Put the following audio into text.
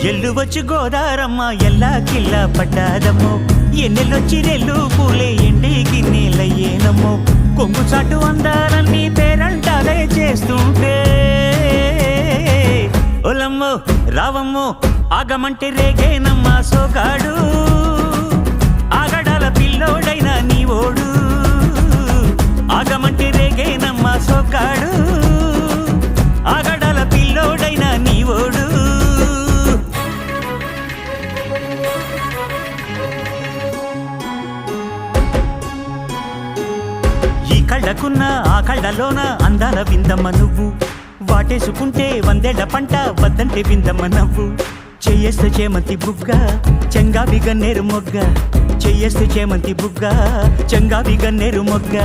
ఎల్లు వచ్చి గోదారమ్మ ఎల్లా కిల్లా పడ్డాదమ్మో ఎన్నెల్లొచ్చి రెల్లు పూలే ఎండి గిన్నెలయ్యేనమ్మో కొంగు చాటు అందాలన్నీ పేరంటాలే చేస్తుంటే ఒలమ్మో రావమ్మో ఆగమంటే రేగేనమ్మ సోగాడు ఆగడాల పిల్లోడైన నీ ఓడు ఆగమంటే రేగేనమ్మ సోగాడు ఆగడాల పిల్లోడైన నీ ఓడు కళ్ళకున్న ఆ కళ్ళలోన అందాల విందమ్మ నువ్వు వాటేసుకుంటే వందేళ్ల పంట వద్దంటే విందమ్మ నవ్వు చెయ్యేస్తే చేమంతి బుగ్గ చెంగావి గన్నేరు మొగ్గ చెయ్యేస్తే చేమంతి బుగ్గ చెంగావి గన్నేరు మొగ్గ